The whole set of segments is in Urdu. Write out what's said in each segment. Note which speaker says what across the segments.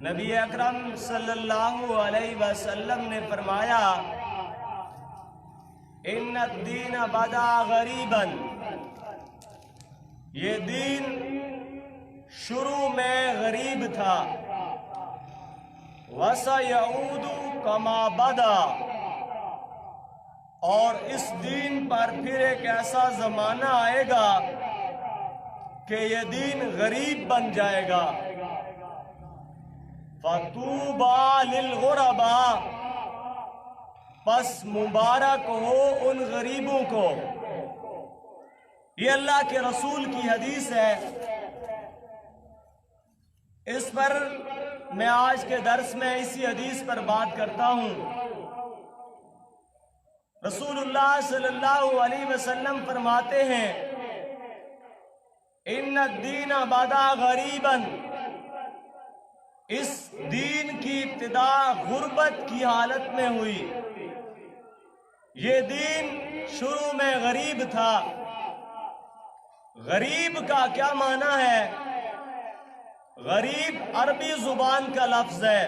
Speaker 1: نبی اکرم صلی اللہ علیہ وسلم نے فرمایا ان الدین بدا غریبا، یہ دین شروع میں غریب تھا، وَسَيَعُودُ كَمَا بَدَا، اور اس دین پر پھر ایک ایسا زمانہ آئے گا کہ یہ دین غریب بن جائے گا۔ فَطُوبَى لِلْغُرَبَاء، پس مبارک ہو ان غریبوں کو۔ یہ اللہ کے رسول کی حدیث ہے۔ اس پر میں آج کے درس میں اسی حدیث پر بات کرتا ہوں۔ رسول اللہ صلی اللہ علیہ وسلم فرماتے ہیں ان الدین بدا غریبا، اس دین کی ابتدا غربت کی حالت میں ہوئی۔ یہ دین شروع میں غریب تھا۔ غریب کا کیا معنی ہے؟ غریب عربی زبان کا لفظ ہے،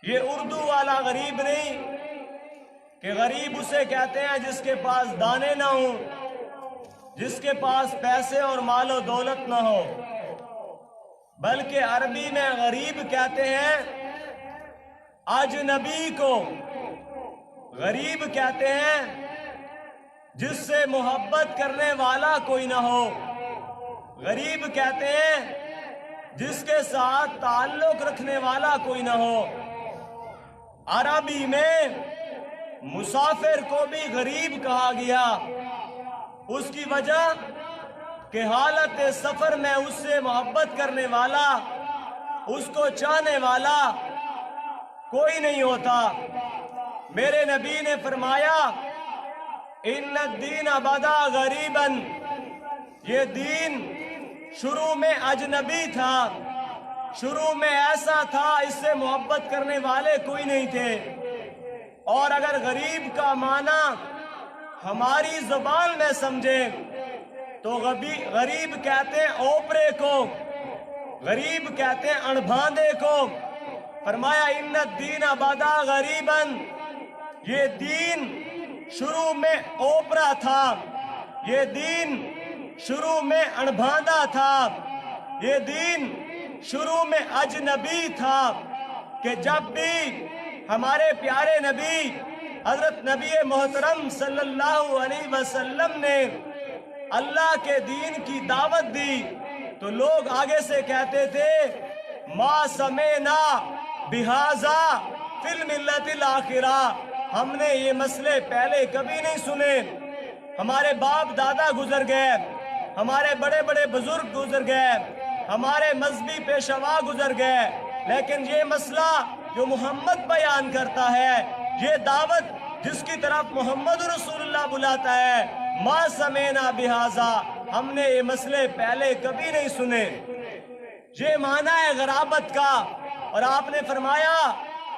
Speaker 1: یہ اردو والا غریب نہیں کہ غریب اسے کہتے ہیں جس کے پاس دانے نہ ہوں، جس کے پاس پیسے اور مال و دولت نہ ہو، بلکہ عربی میں غریب کہتے ہیں اجنبی کو۔ غریب کہتے ہیں جس سے محبت کرنے والا کوئی نہ ہو۔ غریب کہتے ہیں جس کے ساتھ تعلق رکھنے والا کوئی نہ ہو۔ عربی میں مسافر کو بھی غریب کہا گیا، اس کی وجہ کہ حالت سفر میں اس سے محبت کرنے والا، اس کو چاہنے والا کوئی نہیں ہوتا۔ میرے نبی نے فرمایا ان الدین بدا غریبا، یہ دین شروع میں اجنبی تھا، شروع میں ایسا تھا اس سے محبت کرنے والے کوئی نہیں تھے۔ اور اگر غریب کا معنی ہماری زبان میں سمجھیں تو غریب کہتے ہیں اوپرے کو، غریب کہتے ہیں انبھاندے کو۔ فرمایا ان الدین بدا غریبا، یہ دین شروع میں اوپرا تھا، یہ دین شروع میں انبھاندہ تھا، یہ دین شروع میں اجنبی تھا کہ جب بھی ہمارے پیارے نبی حضرت نبی محترم صلی اللہ علیہ وسلم نے اللہ کے دین کی دعوت دی تو لوگ آگے سے کہتے تھے ما سمعنا بہذا فی الملت الاخرہ، ہم نے یہ مسئلے پہلے کبھی نہیں سنے۔ ہمارے باپ دادا گزر گئے، ہمارے بڑے بڑے بزرگ گزر گئے، ہمارے مذہبی پیشوا گزر گئے، لیکن یہ مسئلہ جو محمد بیان کرتا ہے، یہ دعوت جس کی طرف محمد رسول اللہ بلاتا ہے، ما سمعنا بہذا، ہم نے یہ مسئلے پہلے کبھی نہیں سنے۔ یہ معنی ہے غرابت کا۔ اور آپ نے فرمایا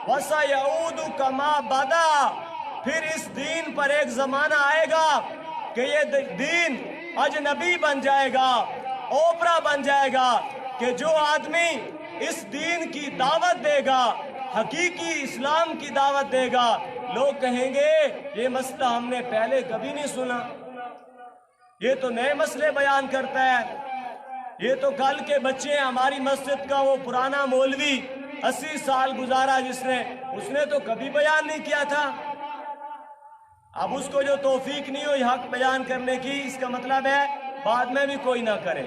Speaker 1: وَسَيَعُودُ كَمَا بَدَا، پھر اس دین پر ایک زمانہ آئے گا کہ یہ دین اجنبی بن جائے گا، اوپرا بن جائے گا، کہ جو آدمی اس دین کی دعوت دے گا، حقیقی اسلام کی دعوت دے گا، لوگ کہیں گے یہ مسئلہ ہم نے پہلے کبھی نہیں سنا، یہ تو نئے مسئلے بیان کرتا ہے، یہ تو کل کے بچے ہیں۔ ہماری مسجد کا وہ پرانا مولوی 80 سال گزارا جس نے، اس نے تو کبھی بیان نہیں کیا تھا۔ اب اس کو جو توفیق نہیں ہوئی حق بیان کرنے کی، اس کا مطلب ہے بعد میں بھی کوئی نہ کرے۔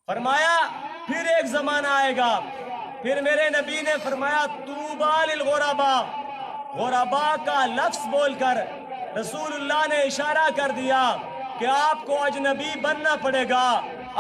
Speaker 1: فرمایا پھر ایک زمانہ آئے گا، پھر میرے نبی نے فرمایا طوبیٰ للغرباء، غرباء کا لفظ بول کر رسول اللہ نے اشارہ کر دیا کہ آپ کو اجنبی بننا پڑے گا،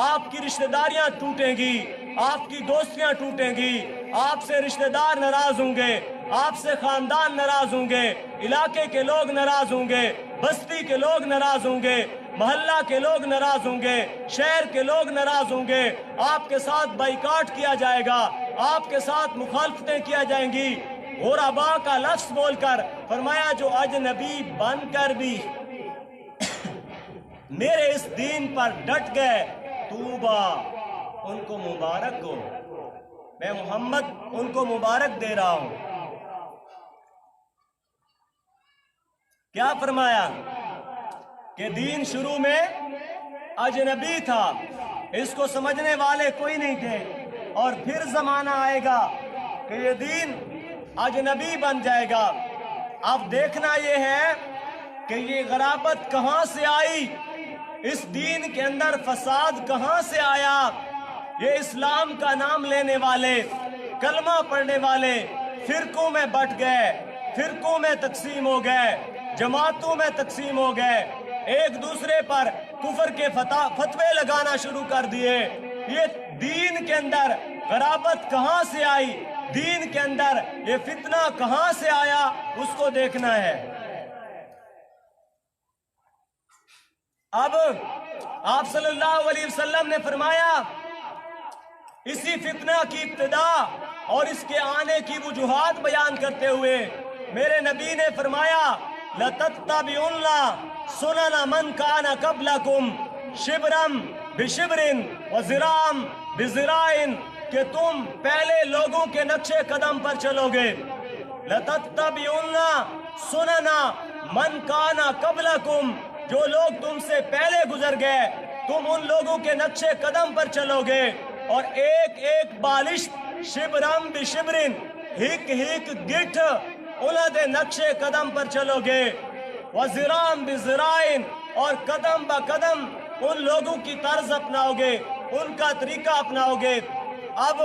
Speaker 1: آپ کی رشتہ داریاں ٹوٹیں گی، آپ کی دوستیاں ٹوٹیں گی، آپ سے رشتہ دار ناراض ہوں گے، آپ سے خاندان ناراض ہوں گے، علاقے کے لوگ ناراض ہوں گے، بستی کے لوگ ناراض ہوں گے، محلہ کے لوگ ناراض ہوں گے، شہر کے لوگ ناراض ہوں گے، آپ کے ساتھ بائیکاٹ کیا جائے گا، آپ کے ساتھ مخالفتیں کیا جائیں گی۔ غرباء کا لفظ بول کر فرمایا جو اجنبی بن کر بھی میرے اس دین پر ڈٹ گئے، طوبیٰ، ان کو مبارک ہو، میں محمد ان کو مبارک دے رہا ہوں۔ کیا فرمایا کہ دین شروع میں اجنبی تھا، اس کو سمجھنے والے کوئی نہیں تھے، اور پھر زمانہ آئے گا کہ یہ دین اجنبی بن جائے گا۔ اب دیکھنا یہ ہے کہ یہ غرابت کہاں سے آئی، اس دین کے اندر فساد کہاں سے آیا۔ یہ اسلام کا نام لینے والے، کلمہ پڑھنے والے فرقوں میں بٹ گئے، فرقوں میں تقسیم ہو گئے، جماعتوں میں تقسیم ہو گئے، ایک دوسرے پر کفر کے فتوے لگانا شروع کر دیے۔ یہ دین کے اندر غرابت کہاں سے آئی، دین کے اندر یہ فتنہ کہاں سے آیا، اس کو دیکھنا ہے۔ اب آپ صلی اللہ علیہ وسلم نے فرمایا، اسی فتنہ کی ابتدا اور اس کے آنے کی وجوہات بیان کرتے ہوئے میرے نبی نے فرمایا، لَتَتَّبِعُنَّ سُنَنَ مَنْ كَانَ قَبْلَكُمْ شِبْرًا بِشِبْرٍ وَذِرَاعًا بِذِرَاعٍ، کہ تم پہلے لوگوں کے نقش قدم پر چلو گے۔ لَتَتَّبِعُنَّ سُنَنَ مَنْ كَانَ قَبْلَكُمْ، جو لوگ تم سے پہلے گزر گئے تم ان لوگوں کے نقش قدم پر چلو گے، اور ایک ایک بالشت شبرم بشبرن، ہک ہک گٹھ انہاں دے نقش قدم پر چلو گے، وزرام بزرائن، اور قدم با قدم ان لوگوں کی طرز اپناؤ گے، ان کا طریقہ اپناؤ گے۔ اب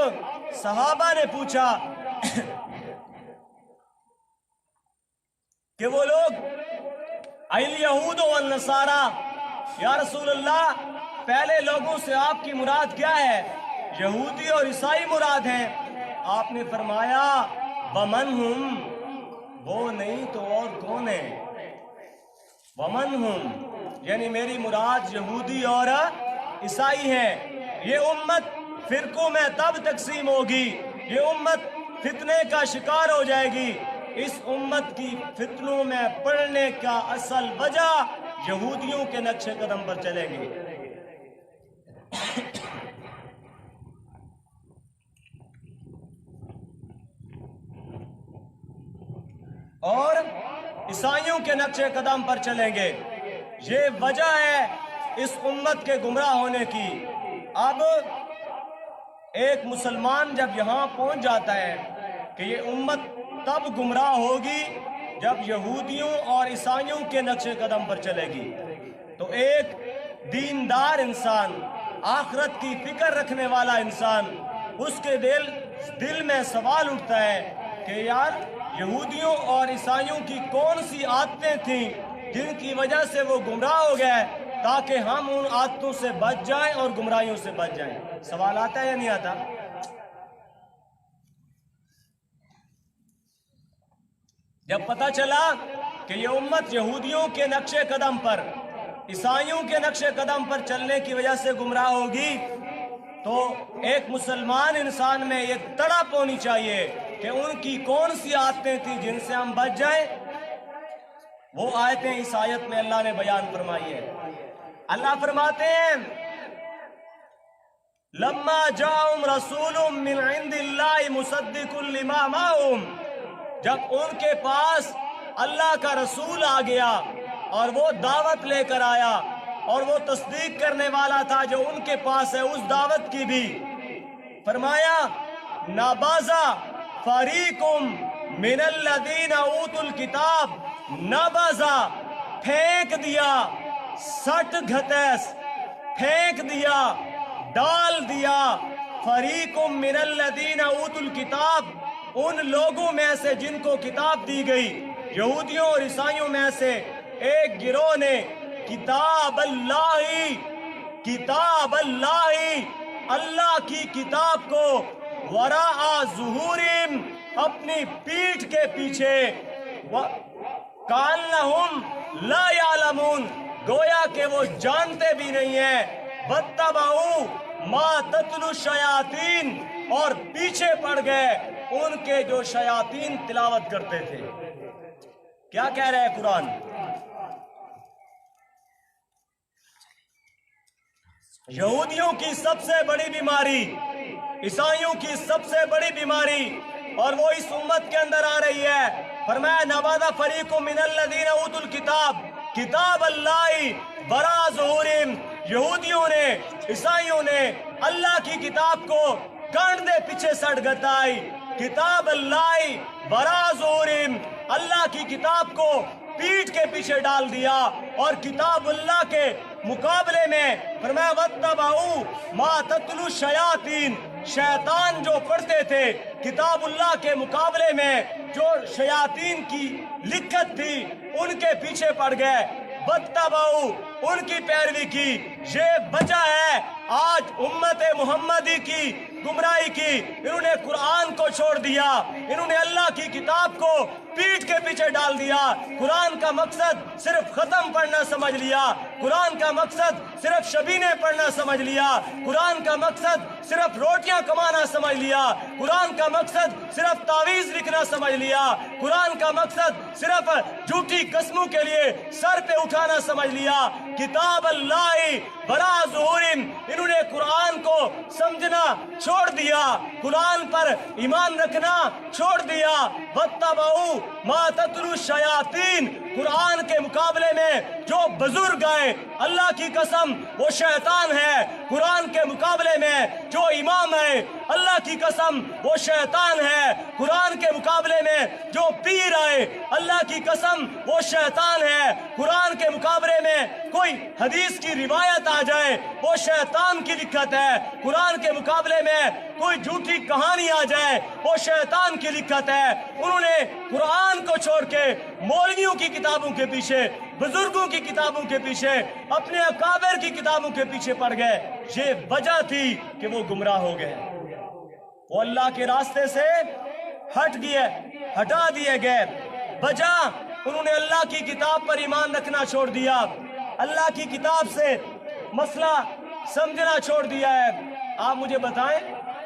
Speaker 1: صحابہ نے پوچھا کہ وہ لوگ الیہود والنصارہ، یا رسول اللہ پہلے لوگوں سے آپ کی مراد کیا ہے؟ یہودی اور عیسائی مراد ہیں۔ آپ نے فرمایا، ومن ہم، وہ نہیں تو اور کون ہے؟ ومن ہم، یعنی میری مراد یہودی اور عیسائی ہیں۔ یہ امت فرقوں میں تب تقسیم ہوگی، یہ امت فتنے کا شکار ہو جائے گی۔ اس امت کی فتنوں میں پڑنے کا اصل وجہ یہودیوں کے نقش قدم پر چلے گی۔ اور عیسائیوں کے نقش قدم پر چلیں گے۔ یہ وجہ ہے اس امت کے گمراہ ہونے کی۔ اب ایک مسلمان جب یہاں پہنچ جاتا ہے کہ یہ امت تب گمراہ ہوگی جب یہودیوں اور عیسائیوں کے نقش قدم پر چلے گی، تو ایک دیندار انسان، آخرت کی فکر رکھنے والا انسان، اس کے دل میں سوال اٹھتا ہے کہ یار یہودیوں اور عیسائیوں کی کون سی عادتیں تھیں جن کی وجہ سے وہ گمراہ ہو گئے، تاکہ ہم ان عادتوں سے بچ جائیں اور گمراہیوں سے بچ جائیں۔ سوال آتا ہے یا نہیں آتا؟ جب پتہ چلا کہ یہ امت یہودیوں کے نقش قدم پر، عیسائیوں کے نقش قدم پر چلنے کی وجہ سے گمراہ ہوگی، تو ایک مسلمان انسان میں یہ تڑپ ہونی چاہیے کہ ان کی کون سی عادتیں تھیں جن سے ہم بچ جائیں۔ وہ آیتیں اس آیت میں اللہ نے بیان فرمائی ہے۔ اللہ فرماتے ہیں، لما جاءہم رسول من عند اللہ مصدق لما معہم، جب ان کے پاس اللہ کا رسول آ گیا اور وہ دعوت لے کر آیا اور وہ تصدیق کرنے والا تھا جو ان کے پاس ہے اس دعوت کی بھی، فرمایا نبذ فریق من الذین اوتوا الکتاب، نبذ پھینک دیا، سٹ گھتیس پھینک دیا، ڈال دیا، فریق من الذین اوتوا الکتاب، ان لوگوں میں سے جن کو کتاب دی گئی، یہودیوں اور عیسائیوں میں سے ایک گروہ نے کتاب اللہ، اللہ کی کتاب کو وراء ظہورہم، اپنی پیٹھ کے پیچھے، کأنہم لا یعلمون، گویا کہ وہ جانتے بھی نہیں ہیں، واتبعوا ما تتلو الشیاطین، اور پیچھے پڑ گئے ان کے جو شیاطین تلاوت کرتے تھے۔ کیا کہہ رہے ہیں قرآن؟ یہودیوں کی سب سے بڑی بیماری، عیسائیوں کی سب سے بڑی بیماری، اور وہ اس امت کے اندر آ رہی ہے۔ فرمایا نبذ فریق من الذین اوتوا الکتاب کتاب اللہ وراء ظہورہم، یہودیوں نے، عیسائیوں نے اللہ کی کتاب کو کاندھے پیچھے سٹ گتائی۔ کتاب اللہ وراء ظہورہم، اللہ کی کتاب کو پیٹھ کے پیچھے ڈال دیا، اور کتاب اللہ کے مقابلے میں فرمایا واتبعوا ما تتلو الشیاطین، شیطان جو پڑھتے تھے کتاب اللہ کے مقابلے میں جو شیاطین کی لکھت تھی ان کے پیچھے پڑ گئے، واتبعوا ان کی پیروی کی۔ یہ وجہ ہے آج امت محمدی کی گمراہی کی، انہوں نے قرآن کو چھوڑ دیا، انہوں نے اللہ کی کتاب کو پیٹھ کے پیچھے ڈال دیا۔ قرآن کا مقصد صرف ختم پڑھنا سمجھ لیا، قرآن کا مقصد صرف شبینے پڑھنا سمجھ لیا، قرآن کا مقصد صرف روٹیاں کمانا سمجھ لیا، قرآن کا مقصد صرف تعویذ لکھنا سمجھ لیا، قرآن کا مقصد صرف جھوٹی قسموں کے لیے سر پہ اٹھانا سمجھ لیا۔ کتاب اللہ وراء ظہورہم، انہوں نے قرآن کو سمجھنا چھوڑ دیا، قرآن پر ایمان رکھنا چھوڑ دیا۔ واتبعوا ما تتلو الشیاطین، قرآن کے مقابلے میں جو بزرگ آئے اللہ کی قسم وہ شیطان ہے، قرآن کے مقابلے میں جو امام ہے اللہ کی قسم وہ شیطان ہے، قرآن کے مقابلے میں جو پیر آئے اللہ کی قسم وہ شیطان ہے، قرآن کے مقابلے میں کوئی حدیث کی روایت آ جائے وہ شیطان کی لکھت ہے، قرآن کے مقابلے میں کوئی جھوٹی کہانی آ جائے وہ شیطان کی لکھت ہے۔ انہوں نے قرآن کو چھوڑ کے مولویوں کی کتابوں کے پیچھے، بزرگوں کی کتابوں کے پیچھے، اپنے اکابر کی کتابوں کے پیچھے پڑ گئے۔ یہ وجہ تھی کہ وہ گمراہ ہو گئے، وہ اللہ کے راستے سے ہٹا دیے گئے۔ وجہ انہوں نے اللہ کی کتاب پر ایمان رکھنا چھوڑ دیا، اللہ کی کتاب سے مسئلہ سمجھنا چھوڑ دیا ہے۔ آپ مجھے بتائیں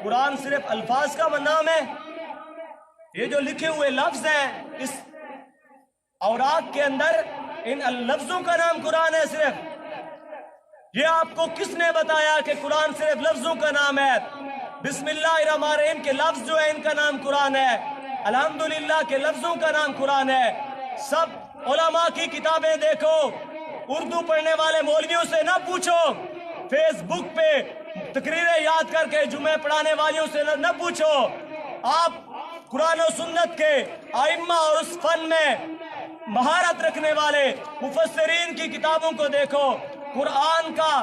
Speaker 1: قرآن صرف الفاظ کا نام ہے؟ یہ جو لکھے ہوئے لفظ ہیں اس اوراق کے اندر، ان لفظوں کا نام قرآن ہے صرف؟ یہ آپ کو کس نے بتایا کہ قرآن صرف لفظوں کا نام ہے؟ بسم اللہ الرحمن الرحیم کے لفظ جو ہے ان کا نام قرآن ہے، الحمدللہ کے لفظوں کا نام قرآن ہے۔ سب علماء کی کتابیں دیکھو، اردو پڑھنے والے مولویوں سے نہ پوچھو، فیس بک پہ تقریریں یاد کر کے جمعہ پڑھانے والیوں سے نہ پوچھو، آپ قرآن و سنت کے ائمہ اور اس فن میں مہارت رکھنے والے مفسرین کی کتابوں کو دیکھو۔ قرآن کا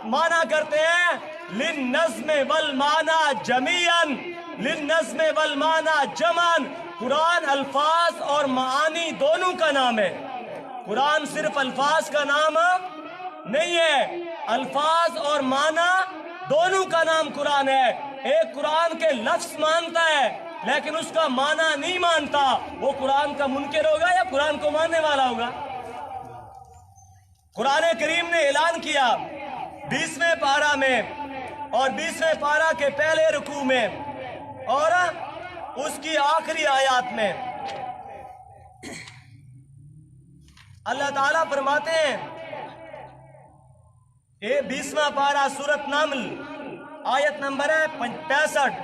Speaker 1: معنی کرتے ہیں للنظم والمعنی جمیعاً، للنظم والمعنی جمعاً، قرآن الفاظ اور معانی دونوں کا نام ہے۔ قرآن صرف الفاظ کا نام نہیں ہے، الفاظ اور معنی دونوں کا نام قرآن ہے۔ ایک قرآن کے لفظ مانتا ہے لیکن اس کا معنی نہیں مانتا، وہ قرآن کا منکر ہوگا یا قرآن کو ماننے والا ہوگا؟ قرآن کریم نے اعلان کیا 20ویں پارہ میں اور 20ویں پارہ کے پہلے رکوع میں اور اس کی آخری آیات میں اللہ تعالیٰ فرماتے ہیں، یہ 20واں پارہ سورۃ نمل آیت نمبر ہے 65،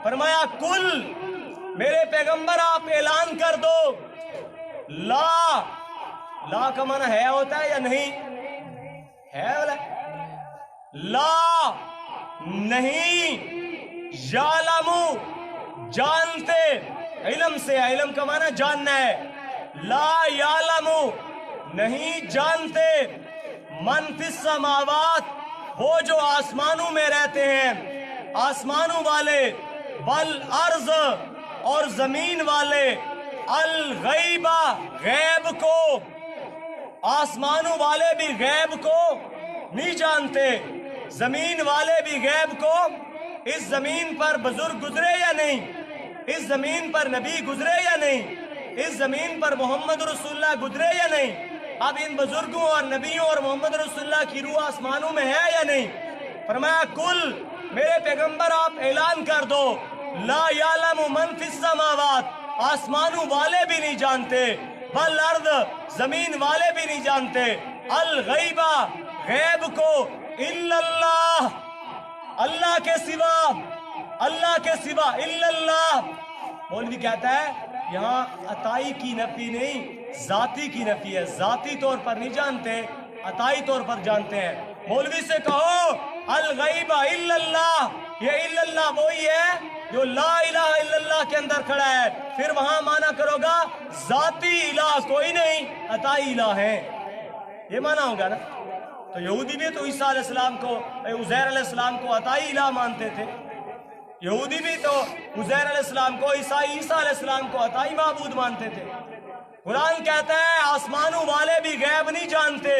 Speaker 1: فرمایا کل میرے پیغمبر آپ اعلان کر دو، لا کا معنی ہے ہوتا ہے یا نہیں ہے؟ والا لا نہیں، یعلمو جانتے، علم سے، علم کا معنی جاننا ہے، لا یعلمو نہیں جانتے، من فی السماوات وہ جو آسمانوں میں رہتے ہیں، آسمانوں والے، والارض اور زمین والے، الغیبہ غیب کو، آسمانوں والے بھی غیب کو نہیں جانتے، زمین والے بھی غیب کو۔ اس زمین پر بزرگ گزرے یا نہیں؟ اس زمین پر نبی گزرے یا نہیں؟ اس زمین پر محمد رسول اللہ گزرے یا نہیں؟ اب ان بزرگوں اور نبیوں اور محمد رسول اللہ کی روح آسمانوں میں ہے یا نہیں؟ فرمایا کل میرے پیغمبر آپ اعلان کر دو، لا یعلم من فی السماوات آسمانوں والے بھی نہیں جانتے، والارض زمین والے بھی نہیں جانتے، الغیبہ غیب کو الا اللہ، اللہ کے سوا، اللہ کے سوا، الا اللہ۔ مولوی کہتا ہے یہاں عطائی کی نفی نہیں، ذاتی کی نفی ہے، ذاتی طور پر نہیں جانتے، عطائی طور پر جانتے ہیں۔ مولوی سے کہو الغیب الا اللہ، یہ الا اللہ وہی ہے جو لا الہ الا اللہ کے اندر کھڑا ہے، پھر وہاں معنی کرو گا ذاتی الہ کوئی نہیں، عطائی الہ ہے، یہ معنی ہوگا نا۔ تو یہودی بھی تو عیسیٰ علیہ السلام کو، عزیر علیہ السلام کو عطائی الہ مانتے تھے، یہودی بھی تو عزیر علیہ السلام کو، عیسائی عیسیٰ علیہ السلام کو عطائی معبود مانتے تھے۔ قرآن کہتا ہے آسمانوں والے بھی غیب نہیں جانتے،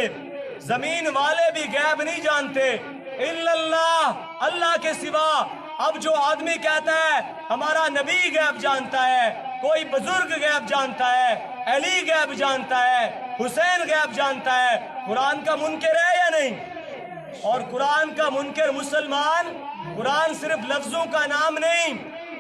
Speaker 1: زمین والے بھی غیب نہیں جانتے، الا اللہ، اللہ کے سوا۔ اب جو آدمی کہتا ہے ہمارا نبی غیب جانتا ہے، کوئی بزرگ غیب جانتا ہے، علی غیب جانتا ہے، حسین غیب جانتا ہے، قرآن کا منکر ہے یا نہیں؟ اور قرآن کا منکر مسلمان، قرآن صرف لفظوں کا نام نہیں،